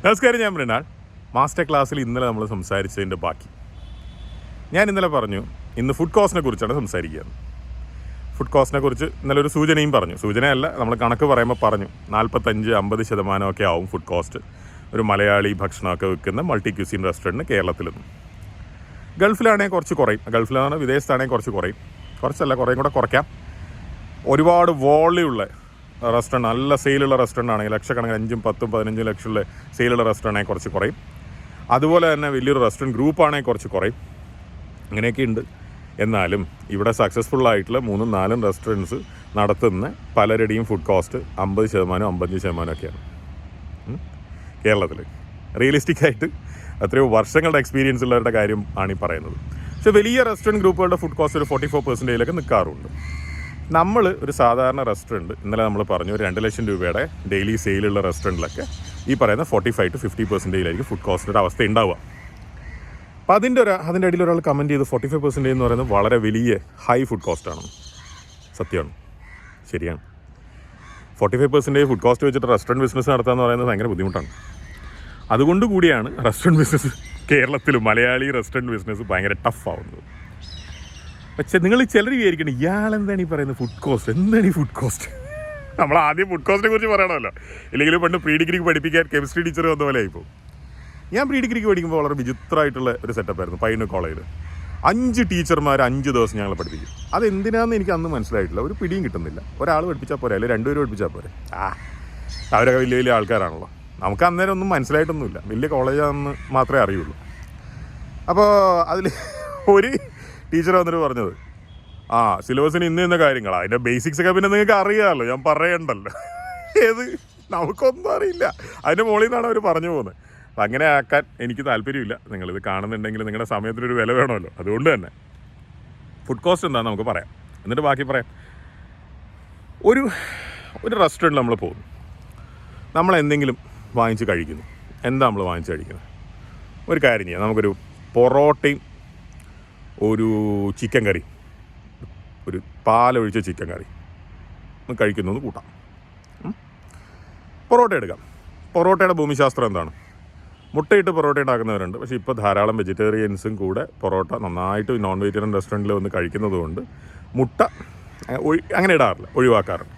നമസ്കാരം, ഞാൻ മൃണാൾ. മാസ്റ്റർ ക്ലാസ്സിൽ ഇന്നലെ നമ്മൾ സംസാരിച്ചതിൻ്റെ ബാക്കി. ഞാൻ ഇന്നലെ പറഞ്ഞു ഇന്ന് ഫുഡ് കോസ്റ്റിനെ കുറിച്ചാണ് സംസാരിക്കുകയാണ്. ഫുഡ് കോസ്റ്റിനെ കുറിച്ച് ഇന്നലെ ഒരു സൂചനയും പറഞ്ഞു. സൂചനയല്ല, നമ്മൾ കണക്ക് പറയുമ്പോൾ പറഞ്ഞു 45-50% ആവും ഫുഡ് കോസ്റ്റ് ഒരു മലയാളി ഭക്ഷണമൊക്കെ വെക്കുന്ന മൾട്ടി ക്യൂസിൻ റെസ്റ്റോറൻറ്റ് കേരളത്തിൽ നിന്ന്. ഗൾഫിലാണെങ്കിൽ കുറച്ച് കുറയും. ഗൾഫിലാണ്, വിദേശത്താണെങ്കിൽ കുറച്ച് കുറയും. കുറച്ചല്ല, കുറേയും കൂടെ കുറയ്ക്കാം. ഒരുപാട് വോളിയുള്ള റെസ്റ്റോറൻറ്റ്, നല്ല സെയിലുള്ള റെസ്റ്റോറൻ്റ് ആണെങ്കിൽ ലക്ഷക്കണക്കിന് 5-10-15 ലക്ഷമുള്ള സെയിലുള്ള റെസ്റ്റോറൻ്റ് ആണെങ്കിൽ കുറച്ച് കുറയും. അതുപോലെ തന്നെ വലിയൊരു റെസ്റ്റോറൻറ്റ് ഗ്രൂപ്പാണെങ്കിൽ കുറച്ച് കുറയും. അങ്ങനെയൊക്കെ ഉണ്ട്. എന്നാലും ഇവിടെ സക്സസ്ഫുള്ളായിട്ടുള്ള 3-4 റെസ്റ്റോറൻറ്റ്സ് നടത്തുന്ന പലരുടെയും ഫുഡ് കോസ്റ്റ് 50%-55% ഒക്കെയാണ് കേരളത്തിൽ. റിയലിസ്റ്റിക്കായിട്ട് എത്രയോ വർഷങ്ങളുടെ എക്സ്പീരിയൻസ് ഉള്ളവരുടെ കാര്യം ആണ് ഈ പറയുന്നത്. പക്ഷേ വലിയ റെസ്റ്റോറൻറ്റ് ഗ്രൂപ്പുകളുടെ ഫുഡ് കോസ്റ്റ് ഒരു 44% നിൽക്കാറുണ്ട്. നമ്മൾ ഒരു സാധാരണ റെസ്റ്റോറൻറ്റ്, ഇന്നലെ നമ്മൾ പറഞ്ഞു ഒരു 2 ലക്ഷം രൂപയുടെ ഡെയിലി സെയിലുള്ള റെസ്റ്റോറൻറ്റിലൊക്കെ ഈ പറയുന്ന 45-50% ഫുഡ് കോസ്റ്റിൻ്റെ അവസ്ഥ ഉണ്ടാവുക. അപ്പോൾ അതിൻ്റെ അടിയിൽ ഒരാൾ കമൻറ്റ് ചെയ്ത് 45% എന്ന് പറയുന്നത് വളരെ വലിയ ഹൈ ഫുഡ് കോസ്റ്റാണ്. സത്യമാണ്, ശരിയാണ്. 45% ഫുഡ് കോസ്റ്റ് വെച്ചിട്ട് റെസ്റ്റോറൻറ്റ് ബിസിനസ് നടത്തുക എന്ന് പറയുന്നത് ഭയങ്കര ബുദ്ധിമുട്ടാണ്. അതുകൊണ്ട് കൂടിയാണ് റെസ്റ്റോറൻറ്റ് ബിസിനസ് കേരളത്തിലും മലയാളി റെസ്റ്റോറൻറ്റ് ബിസിനസ് ഭയങ്കര ടഫാവുന്നത്. പക്ഷേ നിങ്ങൾ ചിലർ വിചാരിക്കണം ഇയാളെന്താണ് ഈ പറയുന്നത് ഫുഡ് കോസ്റ്റ്, എന്താണ് ഈ ഫുഡ് കോസ്റ്റ്? നമ്മൾ ആദ്യം ഫുഡ് കോസ്റ്റിനെ കുറിച്ച് പറയണമല്ലോ. ഇല്ലെങ്കിലും പണ്ട് പ്രീ ഡിഗ്രിക്ക് പഠിപ്പിക്കാൻ കെമിസ്ട്രി ടീച്ചർ വന്ന പോലെ ആയിപ്പോൾ. ഞാൻ പ്രീ ഡിഗ്രിക്ക് പഠിക്കുമ്പോൾ വളരെ വിചിത്രമായിട്ടുള്ള ഒരു സെറ്റപ്പായിരുന്നു. പയ്യന്നൂർ കോളേജിൽ 5 ടീച്ചർമാർ 5 ദിവസം ഞങ്ങളെ പഠിപ്പിക്കും. അതെന്തിനാണെന്ന് എനിക്ക് അന്ന് മനസ്സിലായിട്ടില്ല. ഒരു പിടിയും കിട്ടുന്നില്ല. ഒരാൾ പഠിപ്പിച്ചാൽ പോരെ, അല്ലെങ്കിൽ 2 പേര് പഠിപ്പിച്ചാൽ പോരെ. അവരൊക്കെ വലിയ വലിയ ആൾക്കാരാണല്ലോ. നമുക്ക് അന്നേരം ഒന്നും മനസ്സിലായിട്ടൊന്നുമില്ല. വലിയ കോളേജാണെന്ന് മാത്രമേ അറിയുള്ളൂ. അപ്പോൾ അതിൽ ഒരു ടീച്ചർ വന്നിട്ട് പറഞ്ഞത്, സിലബസിന് ഇന്ന കാര്യങ്ങൾ, അതിൻ്റെ ബേസിക്സൊക്കെ പിന്നെ നിങ്ങൾക്ക് അറിയാമല്ലോ, ഞാൻ പറയണ്ടല്ലോ. ഏത് നമുക്കൊന്നും അറിയില്ല. അതിൻ്റെ മുകളിൽ നിന്നാണ് അവർ പറഞ്ഞു പോകുന്നത്. അപ്പം അങ്ങനെ ആക്കാൻ എനിക്ക് താല്പര്യമില്ല. നിങ്ങളിത് കാണുന്നുണ്ടെങ്കിൽ നിങ്ങളുടെ സമയത്തിനൊരു വില വേണമല്ലോ. അതുകൊണ്ട് തന്നെ ഫുഡ് കോസ്റ്റ് എന്താണെന്ന് നമുക്ക് പറയാം, എന്നിട്ട് ബാക്കി പറയാം. ഒരു റെസ്റ്റോറൻറ്റിൽ നമ്മൾ പോകുന്നു, നമ്മൾ എന്തെങ്കിലും വാങ്ങിച്ച് കഴിക്കുന്നു. എന്താ നമ്മൾ വാങ്ങിച്ച് കഴിക്കുന്നത്? ഒരു കാര്യം ചെയ്യാം, നമുക്കൊരു പൊറോട്ടയും ഒരു ചിക്കൻ കറി, ഒരു പാലൊഴിച്ച ചിക്കൻ കറി കഴിക്കുന്നു എന്ന് കൂട്ടാം. പൊറോട്ട എടുക്കാം. പൊറോട്ടയുടെ ഭൂമിശാസ്ത്രം എന്താണ്? മുട്ടയിട്ട് പൊറോട്ട ഉണ്ടാക്കുന്നവരുണ്ട്. പക്ഷേ ഇപ്പോൾ ധാരാളം വെജിറ്റേറിയൻസും കൂടെ പൊറോട്ട നന്നായിട്ട് നോൺ വെജിറ്റേറിയൻ റെസ്റ്റോറൻറ്റിൽ വന്ന് കഴിക്കുന്നത് കൊണ്ട് മുട്ട അങ്ങനെ ഇടാറില്ല, ഒഴിവാക്കാറുണ്ട്.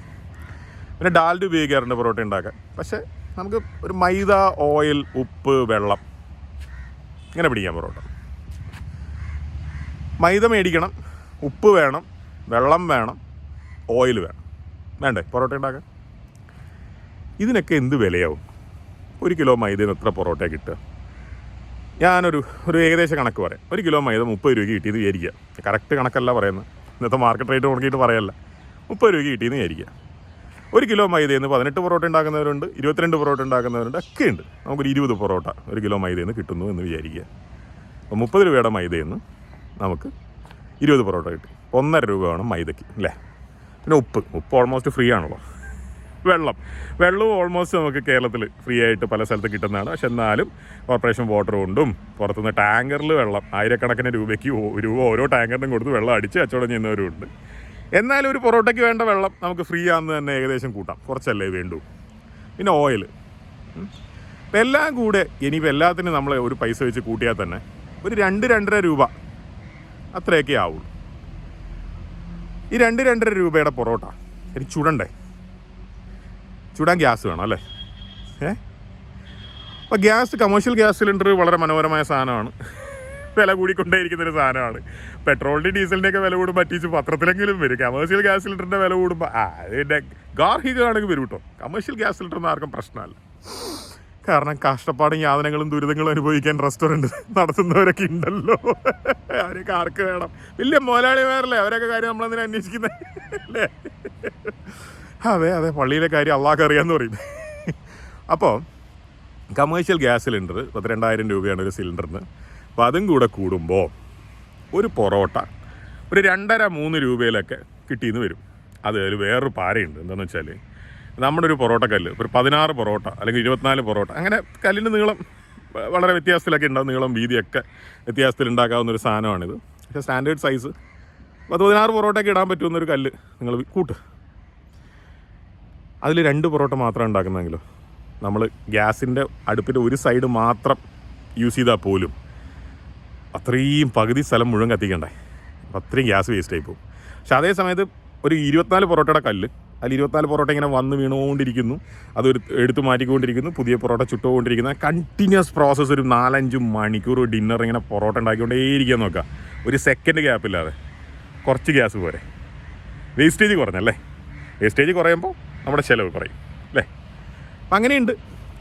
പിന്നെ ഡാൽഡ ഉപയോഗിക്കാറുണ്ട് പൊറോട്ട ഉണ്ടാക്കാൻ. പക്ഷേ നമുക്ക് ഒരു മൈദ, ഓയിൽ, ഉപ്പ്, വെള്ളം ഇങ്ങനെ പിടിക്കാം പൊറോട്ട. മൈദ മേടിക്കണം, ഉപ്പ് വേണം, വെള്ളം വേണം, ഓയിൽ വേണം. വേണ്ടേ പൊറോട്ട ഉണ്ടാക്കാൻ? ഇതിനൊക്കെ എന്ത് വിലയാവും? 1 കിലോ മൈദയിൽ എത്ര പൊറോട്ട കിട്ടുക? ഞാനൊരു ഏകദേശം കണക്ക് പറയാം. 1 കിലോ മൈദ 30 രൂപയ്ക്ക് കിട്ടിയെന്ന് വിചാരിക്കുക. കറക്റ്റ് കണക്കല്ല പറയുന്നത്, ഇന്നത്തെ മാർക്കറ്റ് റേറ്റ് നോക്കിയിട്ട് പറയല്ല. 30 രൂപയ്ക്ക് കിട്ടിയെന്ന് വിചാരിക്കുക. 1 കിലോ മൈദയിൽ നിന്ന് 18 പൊറോട്ട ഉണ്ടാക്കുന്നവരുണ്ട്, 22 പൊറോട്ട ഉണ്ടാക്കുന്നവരുണ്ട്, ഒക്കെ ഉണ്ട്. നമുക്കൊരു 20 പൊറോട്ട 1 കിലോ മൈദയിൽ നിന്ന് കിട്ടുന്നു എന്ന് വിചാരിക്കുക. അപ്പോൾ 30 രൂപയുടെ മൈദയിൽ നിന്ന് നമുക്ക് 20 പൊറോട്ട കിട്ടി. 1.5 രൂപ വേണം മൈദയ്ക്ക്, അല്ലേ? പിന്നെ ഉപ്പ് ഓൾമോസ്റ്റ് ഫ്രീ ആണല്ലോ. വെള്ളവും ഓൾമോസ്റ്റ് നമുക്ക് കേരളത്തിൽ ഫ്രീ ആയിട്ട് പല സ്ഥലത്ത് കിട്ടുന്നതാണ്. പക്ഷെ എന്നാലും കോർപ്പറേഷൻ വാട്ടർ കൊണ്ടും പുറത്തുനിന്ന് ടാങ്കറിൽ വെള്ളം ആയിരക്കണക്കിന് രൂപയ്ക്ക് ഓരോ ടാങ്കറിനും കൊടുത്ത് വെള്ളം അടിച്ച് കച്ചവടം ചെയ്യുന്നവരുണ്ട്. എന്നാലും ഒരു പൊറോട്ടയ്ക്ക് വേണ്ട വെള്ളം നമുക്ക് ഫ്രീ ആണെന്ന് തന്നെ ഏകദേശം കൂട്ടാം. കുറച്ചല്ലേ വേണ്ടൂ. പിന്നെ ഓയിൽ, ഇപ്പം എല്ലാം കൂടെ ഇനിയിപ്പോൾ എല്ലാത്തിനും നമ്മൾ ഒരു പൈസ വെച്ച് കൂട്ടിയാൽ തന്നെ ഒരു 2-2.5 രൂപ അത്രയൊക്കെ ആവുള്ളൂ. ഈ 2-2.5 രൂപയുടെ പൊറോട്ട എനിക്ക് ചുടാൻ ഗ്യാസ് വേണം, അല്ലേ? അപ്പോൾ കമേഴ്ഷ്യൽ ഗ്യാസ് സിലിണ്ടർ വളരെ മനോഹരമായ സാധനമാണ്. വില കൂടിക്കൊണ്ടേയിരിക്കുന്നൊരു സാധനമാണ്. പെട്രോളിൻ്റെ ഡീസലിൻ്റെയൊക്കെ വില കൂടുമ്പോൾ പറ്റിച്ച് പത്രത്തിലെങ്കിലും വരും. കമേഴ്ഷ്യൽ ഗ്യാസ് സിലിണ്ടറിൻ്റെ വില കൂടുമ്പോൾ അതിൻ്റെ ഗാർഹികമാണെങ്കിൽ വരും കേട്ടോ. കമേഴ്ഷ്യൽ ഗ്യാസ് സിലിണ്ടറിന് ആർക്കും പ്രശ്നമല്ല. കാരണം കഷ്ടപ്പാടും യാതനകളും ദുരിതങ്ങളും അനുഭവിക്കാൻ റെസ്റ്റോറൻറ്റ് നടത്തുന്നവരൊക്കെ ഉണ്ടല്ലോ. അവരൊക്കെ ആർക്ക് വേണം? വലിയ മുതലാളിമാരല്ലേ, അവരൊക്കെ കാര്യം നമ്മളെന്തിനാ അന്വേഷിക്കുന്നത്, അല്ലേ? അതെ, പള്ളിയിലെ കാര്യം അള്ളാഹ്ക്ക് അറിയാമെന്ന് പറയും. അപ്പോൾ കമേഴ്ഷ്യൽ ഗ്യാസ് സിലിണ്ടർ 12,000 രൂപയാണ് ഒരു സിലിണ്ടറിന്. അപ്പോൾ അതും കൂടെ കൂടുമ്പോൾ ഒരു പൊറോട്ട ഒരു 2.5-3 രൂപയിലൊക്കെ കിട്ടിയെന്ന് വരും. അത് ഒരു വേറൊരു പാരയുണ്ട്. എന്താണെന്ന് വെച്ചാൽ നമ്മുടെ ഒരു പൊറോട്ട കല്ല്, ഒരു 16 പൊറോട്ട അല്ലെങ്കിൽ 24 പൊറോട്ട, അങ്ങനെ കല്ലിൻ്റെ നീളം വളരെ വ്യത്യാസത്തിലൊക്കെ ഉണ്ടാകും. നീളം വീതിയൊക്കെ വ്യത്യാസത്തിൽ ഉണ്ടാക്കാവുന്നൊരു സാധനമാണിത്. പക്ഷേ സ്റ്റാൻഡേർഡ് സൈസ് 16 പൊറോട്ടയൊക്കെ ഇടാൻ പറ്റുന്നൊരു കല്ല് നിങ്ങൾ കൂട്ട്. അതിൽ 2 പൊറോട്ട മാത്രം ഉണ്ടാക്കുന്നതെങ്കിലോ നമ്മൾ ഗ്യാസിൻ്റെ അടുപ്പിൻ്റെ ഒരു സൈഡ് മാത്രം യൂസ് ചെയ്താൽ പോലും അത്രയും പകുതി സ്ഥലം മുഴുവൻ കത്തിക്കണ്ടേ, അപ്പം അത്രയും ഗ്യാസ് വേസ്റ്റ് ആയി പോകും. പക്ഷെ അതേ സമയത്ത് ഒരു 24 പൊറോട്ടയുടെ കല്ല്, അതിൽ 24 പൊറോട്ട ഇങ്ങനെ വന്ന് വീണുകൊണ്ടിരിക്കുന്നു, അത് എടുത്ത് മാറ്റിക്കൊണ്ടിരിക്കുന്നു, പുതിയ പൊറോട്ട ചുട്ടുകൊണ്ടിരിക്കുന്ന കണ്ടിന്യൂസ് പ്രോസസ്സ്. ഒരു 4-5 മണിക്കൂർ ഡിന്നർ ഇങ്ങനെ പൊറോട്ട ഉണ്ടാക്കിക്കൊണ്ടേയിരിക്കാൻ നോക്കുക, ഒരു സെക്കൻഡ് ഗ്യാപ്പില്ലാതെ. കുറച്ച് ഗ്യാസ് പോരെ, വേസ്റ്റേജ് കുറഞ്ഞല്ലേ. വേസ്റ്റേജ് കുറയുമ്പോൾ നമ്മുടെ ചിലവ് കുറയും അല്ലേ. അപ്പം അങ്ങനെയുണ്ട്.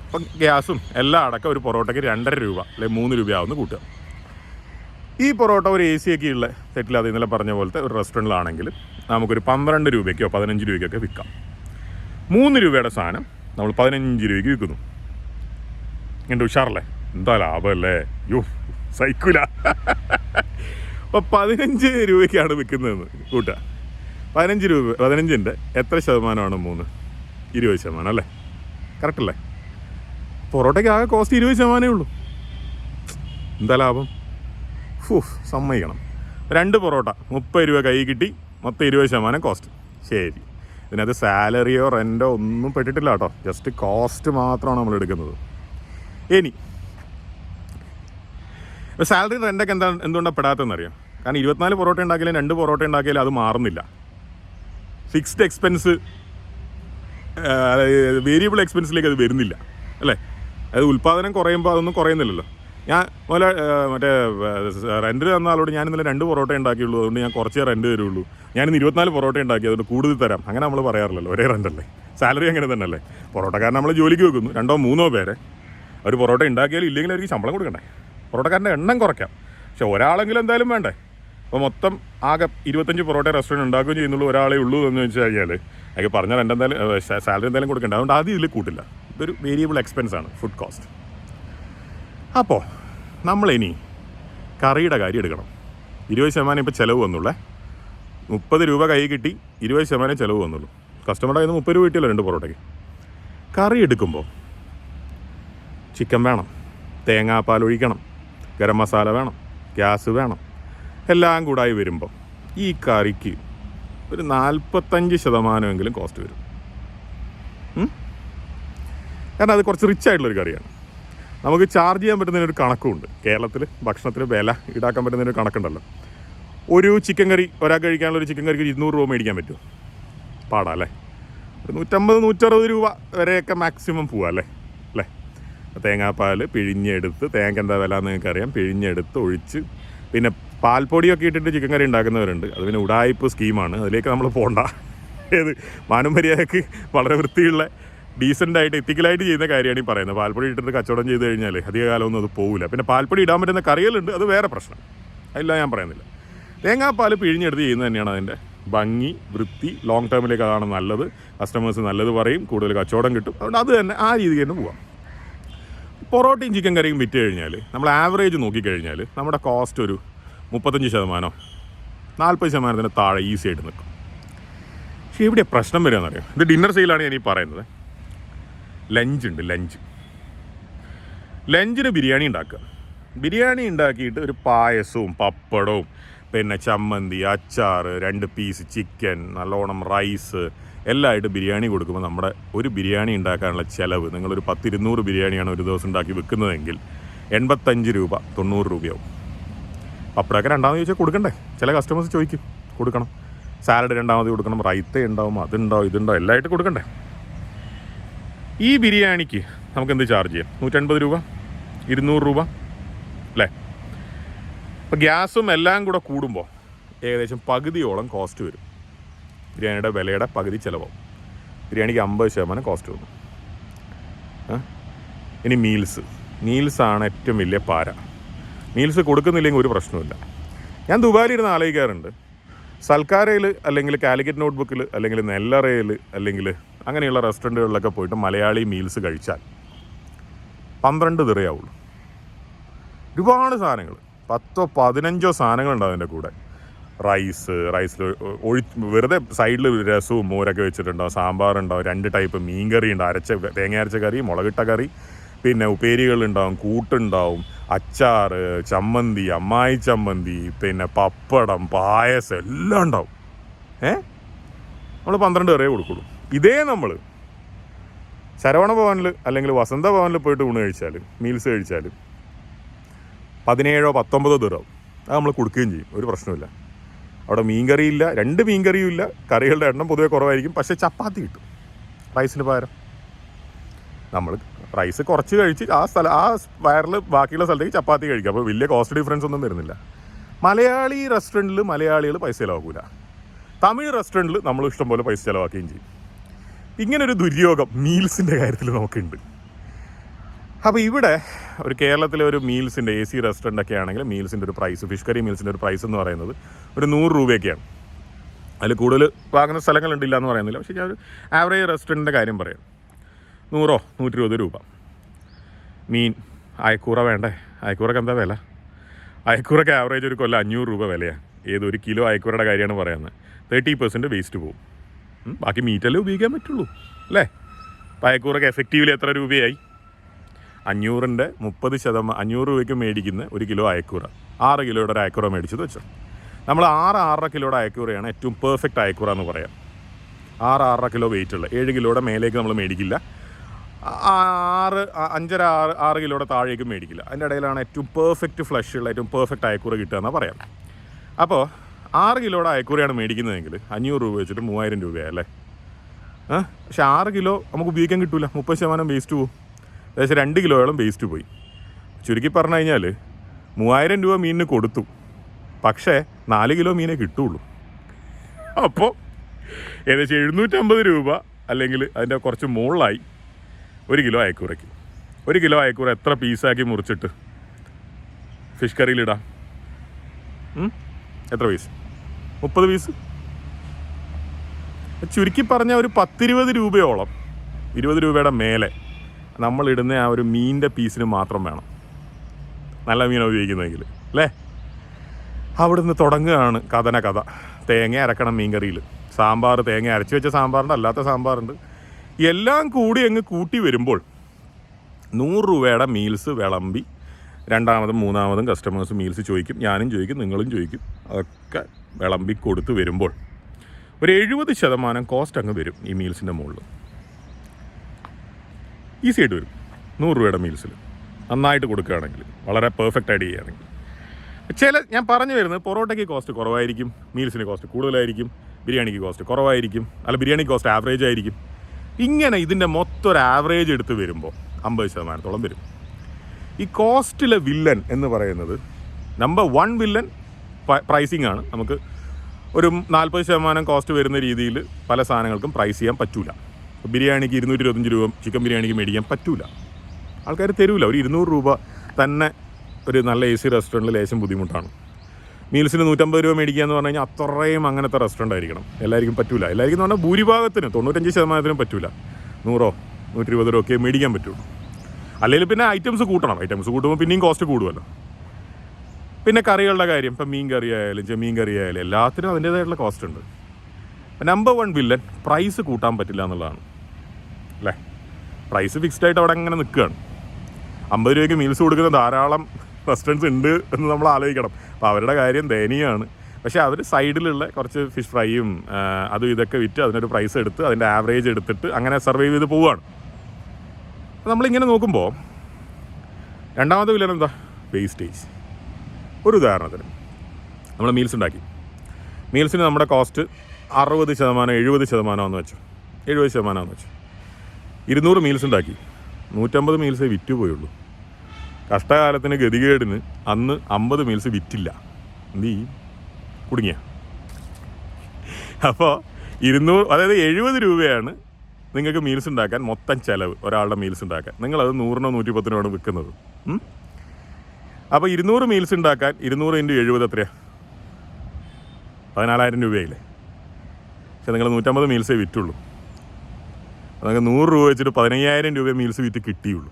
അപ്പം ഗ്യാസും എല്ലാം അടക്കം ഒരു പൊറോട്ടയ്ക്ക് 2.5 രൂപ അല്ലെങ്കിൽ 3 രൂപയാവുന്ന കൂട്ടുക. ഈ പൊറോട്ട ഒരു AC ഒക്കെ ഉള്ള സെറ്റിൽ, അത് ഇന്നലെ പറഞ്ഞ പോലത്തെ ഒരു റെസ്റ്റോറൻറ്റിലാണെങ്കിൽ നമുക്കൊരു 12 രൂപയ്ക്കോ 15 രൂപയ്ക്കൊക്കെ വിൽക്കാം. 3 രൂപയുടെ സാധനം നമ്മൾ 15 രൂപയ്ക്ക് വിൽക്കുന്നു. ഇങ്ങനെ ഉഷാറല്ലേ, എന്താ ലാഭമല്ലേ, യോ സൈക്കിള. അപ്പോൾ 15 രൂപയ്ക്കാണ് വിൽക്കുന്നതെന്ന് കൂട്ടുക. 15 രൂപ, 15ൻ്റെ എത്ര ശതമാനമാണ് 3? 20% അല്ലേ, കറക്റ്റല്ലേ? പൊറോട്ടയ്ക്ക് ആകെ കോസ്റ്റ് 20% ഉള്ളൂ. എന്താ ലാഭം? സമ്മതിക്കണം. 2 പൊറോട്ട 30 രൂപ കൈ കിട്ടി, മൊത്തം 20% കോസ്റ്റ്. ശരി, ഇതിനകത്ത് സാലറിയോ റെൻറ്റോ ഒന്നും പെട്ടിട്ടില്ല കേട്ടോ, ജസ്റ്റ് കോസ്റ്റ് മാത്രമാണ് നമ്മൾ എടുക്കുന്നത്. ഇനി സാലറി റെൻ്റൊക്കെ എന്തുകൊണ്ടാണ് പെടാത്തതെന്നറിയാം. കാരണം 24 പൊറോട്ട ഉണ്ടാക്കിയാലും 2 പൊറോട്ട ഉണ്ടാക്കിയാലും അത് മാറുന്നില്ല. ഫിക്സ്ഡ് എക്സ്പെൻസ് വേരിയബിൾ എക്സ്പെൻസിലേക്ക് അത് വരുന്നില്ല അല്ലേ. അത് ഉൽപ്പാദനം കുറയുമ്പോൾ അതൊന്നും കുറയുന്നില്ലല്ലോ. ഞാൻ മറ്റേ റെൻറ്റ് തന്ന ആളോട് ഞാൻ ഇന്നലെ 2 പൊറോട്ട ഉണ്ടാക്കിയുള്ളൂ, അതുകൊണ്ട് ഞാൻ കുറച്ചേ റെൻറ്റ് തരുള്ളൂ, ഞാനിന്ന് 24 പൊറോട്ട ഉണ്ടാക്കി അതുകൊണ്ട് കൂടുതൽ തരാം, അങ്ങനെ നമ്മൾ പറയാറില്ലല്ലോ. ഒരേ റെൻ്റല്ലേ. സാലറി അങ്ങനെ തന്നെ അല്ലേ. പൊറോട്ടക്കാരൻ നമ്മൾ ജോലിക്ക് വെക്കുന്നു, 2-3 പേരെ. ഒരു പൊറോട്ട ഉണ്ടാക്കിയാലും ഇല്ലെങ്കിൽ അവർക്ക് ശമ്പളം കൊടുക്കണ്ടേ. പൊറോട്ടക്കാരൻ്റെ എണ്ണം കുറയ്ക്കാം, പക്ഷെ ഒരാളെങ്കിലും എന്തായാലും വേണ്ടേ. അപ്പോൾ മൊത്തം ആകെ 25 പൊറോട്ട റെസ്റ്റോറൻറ്റ് ഉണ്ടാക്കുകയും ചെയ്യുന്നുള്ളൂ, ഒരാളെ ഉള്ളൂ എന്ന് വെച്ച് കഴിഞ്ഞാൽ അതൊക്കെ പറഞ്ഞാൽ റെൻ്റ് എന്തായാലും സാലറി എന്തായാലും കൊടുക്കണ്ട. അതുകൊണ്ട് ആദ്യം ഇതിൽ കൂട്ടില്ല. ഇതൊരു വേരിയബിൾ എക്സ്പെൻസാണ് ഫുഡ് കോസ്റ്റ്. അപ്പോൾ നമ്മളിനി കറിയുടെ കാര്യം എടുക്കണം. 20% ഇപ്പോൾ ചിലവ് വന്നുള്ളേ. 30 രൂപ കൈ കിട്ടി, 20% ചിലവ് വന്നുള്ളൂ. കസ്റ്റമറുടെ കയ്യിൽ നിന്ന് 30 രൂപ കിട്ടിയല്ലോ 2 പൊറോട്ടയ്ക്ക്. കറി എടുക്കുമ്പോൾ ചിക്കൻ വേണം, തേങ്ങാപ്പാൽ ഒഴിക്കണം, ഗരം മസാല വേണം, ഗ്യാസ് വേണം, എല്ലാം കൂടായി വരുമ്പോൾ ഈ കറിക്ക് ഒരു 45% കോസ്റ്റ് വരും. കാരണം അത് കുറച്ച് റിച്ച് ആയിട്ടുള്ളൊരു കറിയാണ്. നമുക്ക് ചാർജ് ചെയ്യാൻ പറ്റുന്നതിനൊരു കണക്കുമുണ്ട്. കേരളത്തിൽ ഭക്ഷണത്തിന് വില ഈടാക്കാൻ പറ്റുന്നതിനൊരു കണക്കുണ്ടല്ലോ. ഒരു ചിക്കൻ കറി, ഒരാൾക്ക് കഴിക്കാനുള്ള ഒരു ചിക്കൻ കറിക്ക് 200 രൂപ മേടിക്കാൻ പറ്റുമോ? പാടാ അല്ലേ. ഒരു 150-160 രൂപ വരെയൊക്കെ മാക്സിമം പോവാം അല്ലേ. തേങ്ങാപ്പാൽ പിഴിഞ്ഞെടുത്ത്, തേങ്ങ എന്താ വില എന്ന് നിങ്ങൾക്കറിയാം, പിഴിഞ്ഞെടുത്ത് ഒഴിച്ച്, പിന്നെ പാൽപ്പൊടിയൊക്കെ ഇട്ടിട്ട് ചിക്കൻ കറി ഉണ്ടാക്കുന്നവരുണ്ട്. അത് പിന്നെ ഉടായ്പ് സ്കീമാണ്, അതിലേക്ക് നമ്മൾ പോകണ്ട. ഏത് മാനുമര്യാദക്ക് വളരെ വൃത്തിയുള്ള ഡീസൻ്റായിട്ട് എത്തിക്കലായിട്ട് ചെയ്യുന്ന കാര്യമാണ് ഈ പറയുന്നത്. പാൽപ്പൊടി ഇട്ടിട്ട് കച്ചവടം ചെയ്ത് കഴിഞ്ഞാൽ അധിക കാലമൊന്നും അത് പോകില്ല. പിന്നെ പാൽപ്പൊടി ഇടാൻ പറ്റുന്ന കറികളുണ്ട്, അത് വേറെ പ്രശ്നം, അതില്ല ഞാൻ പറയുന്നില്ല. തേങ്ങാപ്പാൽ പിഴിഞ്ഞെടുത്ത് ചെയ്യുന്നത് തന്നെയാണ് അതിൻ്റെ ഭംഗി, വൃത്തി. ലോങ് ടേമിലേക്ക് അതാണ് നല്ലത്. കസ്റ്റമേഴ്സ് നല്ലത് പറയും, കൂടുതൽ കച്ചവടം കിട്ടും. അതുകൊണ്ട് അത് തന്നെ ആ രീതിക്ക് തന്നെ പോവാം. പൊറോട്ടയും ചിക്കൻ കറിയും വിറ്റ് കഴിഞ്ഞാൽ നമ്മൾ ആവറേജ് നോക്കിക്കഴിഞ്ഞാൽ നമ്മുടെ കോസ്റ്റ് ഒരു 35%, 40% താഴെ ഈസി ആയിട്ട് നിൽക്കും. പക്ഷേ ഇവിടെ പ്രശ്നം വരികയെന്നറിയാം. ഇത് ഡിന്നർ സെയിലാണ് ഞാൻ ഈ പറയുന്നത്. ലഞ്ചുണ്ട്. ലഞ്ചിന് ബിരിയാണി ഉണ്ടാക്കുക. ബിരിയാണി ഉണ്ടാക്കിയിട്ട് ഒരു പായസവും പപ്പടവും പിന്നെ ചമ്മന്തി, അച്ചാർ, 2 പീസ് ചിക്കൻ, നല്ലോണം റൈസ് എല്ലാം ആയിട്ട് ബിരിയാണി കൊടുക്കുമ്പോൾ നമ്മുടെ ഒരു ബിരിയാണി ഉണ്ടാക്കാനുള്ള ചിലവ്, നിങ്ങളൊരു 10-200 ബിരിയാണിയാണ് ഒരു ദിവസം ഉണ്ടാക്കി വിൽക്കുന്നതെങ്കിൽ 85 രൂപ 90 രൂപയാവും. പപ്പടമൊക്കെ രണ്ടാമത് ചോദിച്ചാൽ കൊടുക്കണ്ടേ? ചില കസ്റ്റമേഴ്സ് ചോദിക്കും, കൊടുക്കണം. സാലഡ് രണ്ടാമത് കൊടുക്കണം, റൈത്ത ഉണ്ടാവും, അതുണ്ടാവും, ഇതുണ്ടാവും, എല്ലാമായിട്ട് കൊടുക്കണ്ടേ? ഈ ബിരിയാണിക്ക് നമുക്ക് എന്ത് ചാർജ് ചെയ്യാം? 150 രൂപ, 200 രൂപ അല്ലേ? അപ്പോൾ ഗ്യാസും എല്ലാം കൂടെ കൂടുമ്പോൾ ഏകദേശം പകുതിയോളം കോസ്റ്റ് വരും. ബിരിയാണിയുടെ വിലയുടെ പകുതി ചിലവാകും. ബിരിയാണിക്ക് 50% കോസ്റ്റ് വന്നു. ഇനി മീൽസാണ് ഏറ്റവും വലിയ പാര. മീൽസ് കൊടുക്കുന്നില്ലെങ്കിൽ ഒരു പ്രശ്നമില്ല. ഞാൻ ദുബായിലിരുന്ന് ആലോചിക്കാറുണ്ട്, സൽക്കാരയിൽ അല്ലെങ്കിൽ കാലിക്കറ്റ് നോട്ട്ബുക്കിൽ അല്ലെങ്കിൽ നെല്ലറയിൽ അല്ലെങ്കിൽ അങ്ങനെയുള്ള റെസ്റ്റോറൻറ്റുകളിലൊക്കെ പോയിട്ട് മലയാളി മീൽസ് കഴിച്ചാൽ 12 ദിറയാവുള്ളൂ. ഒരുപാട് സാധനങ്ങൾ, 10-15 സാധനങ്ങളുണ്ടാവും അതിൻ്റെ കൂടെ. റൈസിൽ വെറുതെ സൈഡിൽ രസവും മോരൊക്കെ വെച്ചിട്ടുണ്ടാവും, സാമ്പാറുണ്ടാവും, 2 ടൈപ്പ് മീൻ കറി ഉണ്ടാവും, തേങ്ങ അരച്ച കറി, മുളകിട്ട കറി, പിന്നെ ഉപ്പേരികളുണ്ടാവും, കൂട്ടുണ്ടാവും, അച്ചാർ, ചമ്മന്തി, അമ്മായി ചമ്മന്തി, പിന്നെ പപ്പടം, പായസം എല്ലാം ഉണ്ടാവും. നമ്മൾ 12 വരെ കൊടുക്കുള്ളൂ. ഇതേ നമ്മൾ ശരവണ ഭവനിൽ അല്ലെങ്കിൽ വസന്ത ഭവനിൽ പോയിട്ട് ഊണ് കഴിച്ചാൽ, മീൽസ് കഴിച്ചാൽ 17-19 ദിർഹം അത് നമ്മൾ കൊടുക്കുകയും ചെയ്യും, ഒരു പ്രശ്നമില്ല. അവിടെ മീൻകറിയില്ല, 2 മീൻകറിയും ഇല്ല, കറികളുടെ എണ്ണം പൊതുവെ കുറവായിരിക്കും, പക്ഷേ ചപ്പാത്തി കിട്ടും റൈസിന് പകരം. നമ്മൾ റൈസ് കുറച്ച് കഴിച്ച് ആ വയറിൽ ബാക്കിയുള്ള സ്ഥലത്തേക്ക് ചപ്പാത്തി കഴിക്കും. അപ്പോൾ വലിയ കോസ്റ്റ് ഡിഫറൻസ് ഒന്നും വരുന്നില്ല. മലയാളി റെസ്റ്റോറൻറ്റിൽ മലയാളികൾ പൈസ ചിലവാക്കില്ല, തമിഴ് റെസ്റ്റോറൻറ്റിൽ നമ്മൾ ഇഷ്ടംപോലെ പൈസ ചിലവാക്കുകയും ചെയ്യും. ഇങ്ങനൊരു ദുര്യോഗം മീൽസിൻ്റെ കാര്യത്തിൽ നമുക്കുണ്ട്. അപ്പോൾ ഇവിടെ ഒരു കേരളത്തിലെ ഒരു മീൽസിൻ്റെ AC റെസ്റ്റോറൻ്റൊക്കെ ആണെങ്കിൽ മീൽസിൻ്റെ ഒരു പ്രൈസ്, ഫിഷ് കറി മീൽസിൻ്റെ ഒരു പ്രൈസ് എന്ന് പറയുന്നത് ഒരു 100 രൂപയൊക്കെയാണ്. അതിൽ കൂടുതൽ വാങ്ങുന്ന സ്ഥലങ്ങളുണ്ടില്ല എന്ന് പറയുന്നില്ല, പക്ഷേ ഞാൻ ഒരു ആവറേജ് റെസ്റ്റോറൻറ്റിൻ്റെ കാര്യം പറയാം. 100-120 രൂപ. മീൻ, അയക്കൂറ വേണ്ടേ? അയക്കൂറക്ക് എന്താ വില? അയക്കൂറക്ക് ആവറേജ് ഒരു കൊല്ലം 500 രൂപ വിലയാണ്. ഏതൊരു കിലോ അയക്കൂറയുടെ കാര്യമാണ് പറയുന്നത്. 30% വേസ്റ്റ് പോകും. ബാക്കി മീറ്റല്ലേ ഉപയോഗിക്കാൻ പറ്റുള്ളൂ അല്ലേ? അപ്പോൾ അയക്കൂറക്ക് എഫക്റ്റീവ്ലി എത്ര രൂപയായി? 500ൻ്റെ 30% രൂപയ്ക്ക് മേടിക്കുന്ന ഒരു കിലോ അയക്കൂറ, 6 കിലോയുടെ ഒരു അയക്കൂറ മേടിച്ചത് വെച്ചോ. നമ്മൾ 6 കിലോയുടെ അയക്കൂറയാണ് ഏറ്റവും പെർഫെക്റ്റ് അയക്കൂറ എന്ന് പറയാം. 6 കിലോ വെയിറ്റുള്ള, 7 കിലോയുടെ മേലേക്ക് നമ്മൾ മേടിക്കില്ല, 5.5-6 കിലോയുടെ താഴേക്ക് മേടിക്കില്ല. അതിൻ്റെ ഇടയിലാണ് ഏറ്റവും പെർഫെക്റ്റ് ഫ്ലഷുള്ള ഏറ്റവും പെർഫെക്റ്റ് അയക്കൂറ കിട്ടുക എന്നാണ് പറയാം. അപ്പോൾ 6 കിലോയുടെ അയക്കൂറയാണ് മേടിക്കുന്നതെങ്കിൽ 500 രൂപ വെച്ചിട്ട് 3000 രൂപയല്ലേ? പക്ഷേ 6 കിലോ നമുക്ക് ഉപയോഗിക്കാൻ കിട്ടില്ല, 30% വേസ്റ്റ് പോകും. ഏകദേശം 2 കിലോയോളം വേസ്റ്റ് പോയി. ചുരുക്കി പറഞ്ഞു കഴിഞ്ഞാൽ 3000 രൂപ മീനിന് കൊടുത്തു, പക്ഷേ 4 കിലോ മീനേ കിട്ടുള്ളൂ. അപ്പോൾ ഏകദേശം 750 രൂപ അല്ലെങ്കിൽ അതിൻ്റെ കുറച്ച് മുകളിലായി 1 കിലോ അയക്കൂറയ്ക്ക്. 1 കിലോ അയക്കൂറ എത്ര പീസാക്കി മുറിച്ചിട്ട് ഫിഷ് കറിയിലിടാം? എത്ര പീസ്? 30 പീസ്. ചുരുക്കി പറഞ്ഞാൽ ഒരു 10-20 രൂപയോളം, 20 രൂപയുടെ മേലെ നമ്മളിടുന്ന ആ ഒരു മീനിൻ്റെ പീസിന് മാത്രം വേണം, നല്ല മീൻ ഉപയോഗിക്കുന്നതെങ്കിൽ അല്ലേ? അവിടുന്ന് തുടങ്ങുകയാണ് കഥ. തേങ്ങ അരക്കണം മീൻ കറിയിൽ, സാമ്പാർ, തേങ്ങ അരച്ച് വെച്ച സാമ്പാറുണ്ട്, അല്ലാത്ത സാമ്പാറുണ്ട്, എല്ലാം കൂടി അങ്ങ് കൂട്ടി വരുമ്പോൾ 100 രൂപയുടെ മീൽസ് വിളമ്പി 2ാമതും 3ാമതും കസ്റ്റമേഴ്സ് മീൽസ് ചോദിക്കും, ഞാനും ചോദിക്കും, നിങ്ങളും ചോദിക്കും. അതൊക്കെ വിളമ്പി കൊടുത്ത് വരുമ്പോൾ ഒരു 70% കോസ്റ്റ് അങ്ങ് വരും ഈ മീൽസിൻ്റെ മുകളിൽ. ഈസി ആയിട്ട് വരും 100 രൂപയുടെ മീൽസിൽ നന്നായിട്ട് കൊടുക്കുകയാണെങ്കിൽ, വളരെ പെർഫെക്റ്റ് ആയിട്ട് ചെയ്യുകയാണെങ്കിൽ. ഞാൻ പറഞ്ഞു വരുന്നത് പൊറോട്ടയ്ക്ക് കോസ്റ്റ് കുറവായിരിക്കും, മീൽസിന് കോസ്റ്റ് കൂടുതലായിരിക്കും, ബിരിയാണിക്ക് കോസ്റ്റ് കുറവായിരിക്കും, അല്ല ബിരിയാണി കോസ്റ്റ് ആവറേജ് ആയിരിക്കും. ഇങ്ങനെ ഇതിൻ്റെ മൊത്തം ഒരു ആവറേജ് എടുത്ത് വരുമ്പോൾ 50%-ഓളം വരും. ഈ കോസ്റ്റിലെ വില്ലൻ എന്ന് പറയുന്നത് നമ്പർ 1 വില്ലൻ പ്രൈസിങ് ആണ്. നമുക്ക് ഒരു 40% കോസ്റ്റ് വരുന്ന രീതിയിൽ പല സാധനങ്ങൾക്കും പ്രൈസ് ചെയ്യാൻ പറ്റൂല. ബിരിയാണിക്ക് 225 രൂപ ചിക്കൻ ബിരിയാണിക്ക് മേടിക്കാൻ പറ്റൂല, ആൾക്കാർ തരൂല. ഒരു 200 രൂപ തന്നെ ഒരു നല്ല AC റെസ്റ്റോറൻറ്റിൽ ലേശം ബുദ്ധിമുട്ടാണ്. മീൽസിന് 150 രൂപ മേടിക്കുക എന്ന് പറഞ്ഞു കഴിഞ്ഞാൽ അത്രയും അങ്ങനത്തെ റെസ്റ്റോറൻ്റ് ആയിരിക്കണം. എല്ലാവർക്കും പറ്റൂല. എല്ലാവർക്കും എന്ന് പറഞ്ഞാൽ ഭൂരിഭാഗത്തിന് 95% പറ്റൂല. 100-120 ഒക്കെ മേടിക്കാൻ പറ്റുള്ളൂ. അല്ലെങ്കിൽ പിന്നെ ഐറ്റംസ് കൂട്ടണം. ഐറ്റംസ് കൂട്ടുമ്പോൾ പിന്നെയും കോസ്റ്റ് കൂടുമല്ലോ. പിന്നെ കറികളുടെ കാര്യം, ഇപ്പം മീൻ കറി ആയാലും ചെമ്മീൻ കറി ആയാലും എല്ലാത്തിനും അതിൻ്റേതായിട്ടുള്ള കോസ്റ്റ് ഉണ്ട്. നമ്പർ 1 വില്ലൻ പ്രൈസ് കൂട്ടാൻ പറ്റില്ല എന്നുള്ളതാണ് അല്ലേ? പ്രൈസ് ഫിക്സ്ഡ് ആയിട്ട് അവിടെ അങ്ങനെ നിൽക്കുകയാണ്. 50 രൂപയ്ക്ക് മീൽസ് കൊടുക്കുന്ന ധാരാളം റെസ്റ്റോറൻറ്റ്സ് ഉണ്ട് എന്ന് നമ്മൾ ആലോചിക്കണം. അപ്പോൾ അവരുടെ കാര്യം ദയനീയമാണ്. പക്ഷേ അവർ സൈഡിലുള്ള കുറച്ച് ഫിഷ് ഫ്രൈയും അതും ഇതൊക്കെ വിറ്റ് അതിനൊരു പ്രൈസ് എടുത്ത് അതിൻ്റെ ആവറേജ് എടുത്തിട്ട് അങ്ങനെ സർവൈവ് ചെയ്ത് പോവുകയാണ്. നമ്മളിങ്ങനെ നോക്കുമ്പോൾ 2ാമത്തെ വില്ലൻ എന്താ? വേസ്റ്റേജ്. ഒരു ഉദാഹരണത്തിന് നമ്മൾ മീൽസ് ഉണ്ടാക്കി, മീൽസിന് നമ്മുടെ കോസ്റ്റ് 60%-70% എന്ന് വെച്ചു, 70% വെച്ചു. 200 മീൽസ് ഉണ്ടാക്കി, 150 മീൽസേ വിറ്റ് പോയുള്ളൂ. കഷ്ടകാലത്തിന് ഗതികേടിന് അന്ന് 50 മീൽസ് വിറ്റില്ല. എന്ത് ചെയ്യും? കുടുങ്ങിയ. അപ്പോൾ 200, അതായത് 70 രൂപയാണ് നിങ്ങൾക്ക് മീൽസ് ഉണ്ടാക്കാൻ മൊത്തം ചിലവ്, ഒരാളുടെ മീൽസ് ഉണ്ടാക്കാൻ. നിങ്ങളത് 100-110 വിൽക്കുന്നത്. അപ്പോൾ 200 മീൽസ് ഉണ്ടാക്കാൻ 200 × 70 എത്രയാണ്? 14,000 രൂപയായില്ലേ? പക്ഷെ നിങ്ങൾ 150 മീൽസേ വിറ്റുള്ളൂ. നിങ്ങൾക്ക് 100 രൂപ വെച്ചിട്ട് 15,000 രൂപ മീൽസ് വിറ്റ് കിട്ടിയുള്ളൂ.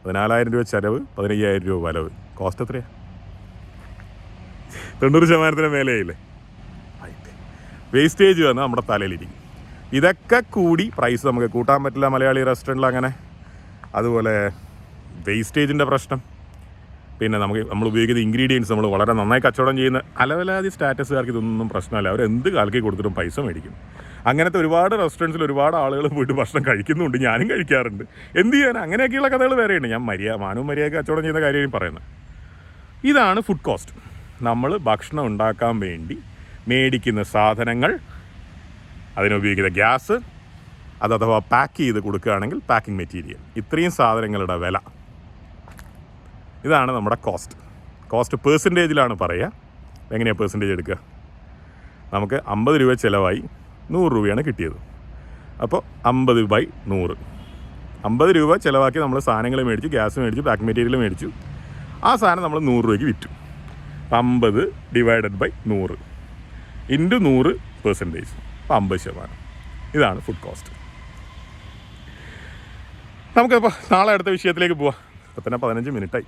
14,000 രൂപ ചിലവ്, 15,000 രൂപ വലവ്. കോസ്റ്റ് എത്രയാണ്? 90% മേലെയായില്ലേ? വേസ്റ്റേജ് വന്ന് നമ്മുടെ തലയിലിരിക്കും. ഇതൊക്കെ കൂടി പ്രൈസ് നമുക്ക് കൂട്ടാൻ പറ്റില്ല മലയാളി റെസ്റ്റോറൻറ്റിൽ അങ്ങനെ. അതുപോലെ വേസ്റ്റേജിൻ്റെ പ്രശ്നം, പിന്നെ നമ്മൾ ഉപയോഗിക്കുന്ന ഇൻഗ്രീഡിയൻസ് നമ്മൾ വളരെ നന്നായി കച്ചവടം ചെയ്യുന്ന അലവലാതി സ്റ്റാറ്റസുകാർക്ക് ഇതൊന്നും പ്രശ്നമല്ല. അവരെന്ത് കാൽക്കി കൊടുത്തിട്ടും പൈസ മേടിക്കും. അങ്ങനത്തെ ഒരുപാട് റെസ്റ്റോറൻറ്റ്സിൽ ഒരുപാട് ആളുകൾ പോയിട്ട് ഭക്ഷണം കഴിക്കുന്നുണ്ട്, ഞാനും കഴിക്കാറുണ്ട്. എന്ത് ചെയ്യാൻ, അങ്ങനെയൊക്കെയുള്ള കഥകൾ വേറെയുണ്ട്. ഞാൻ മാനവും മര്യാദയ്ക്ക് കച്ചവടം ചെയ്യുന്ന കാര്യമാണ് പറയുന്നത്. ഇതാണ് ഫുഡ് കോസ്റ്റ്. നമ്മൾ ഭക്ഷണം ഉണ്ടാക്കാൻ വേണ്ടി മേടിക്കുന്ന സാധനങ്ങൾ, അതിനുപയോഗിക്കുന്ന ഗ്യാസ്, അത് അഥവാ പാക്ക് ചെയ്ത് കൊടുക്കുകയാണെങ്കിൽ പാക്കിംഗ് മെറ്റീരിയൽ, ഇത്രയും സാധനങ്ങളുടെ വില. ഇതാണ് നമ്മുടെ കോസ്റ്റ് പേഴ്സൻറ്റേജിലാണ് പറയുക. എങ്ങനെയാണ് പേഴ്സൻറ്റേജ് എടുക്കുക? നമുക്ക് 50 രൂപ ചിലവായി 100 രൂപയാണ് കിട്ടിയത്. അപ്പോൾ 50/100, 50 രൂപ ചിലവാക്കി നമ്മൾ സാധനങ്ങൾ മേടിച്ചു, ഗ്യാസ് മേടിച്ചു, പാക്കിംഗ് മെറ്റീരിയൽ മേടിച്ചു. ആ സാധനം നമ്മൾ 100 രൂപയ്ക്ക് വിറ്റു. 50 / 100 × 100%, അപ്പോൾ 50%. ഇതാണ് ഫുഡ് കോസ്റ്റ്. നമുക്കിപ്പോൾ നാളെ അടുത്ത വിഷയത്തിലേക്ക് പോവാം. ഇപ്പം തന്നെ 15 മിനിറ്റായി.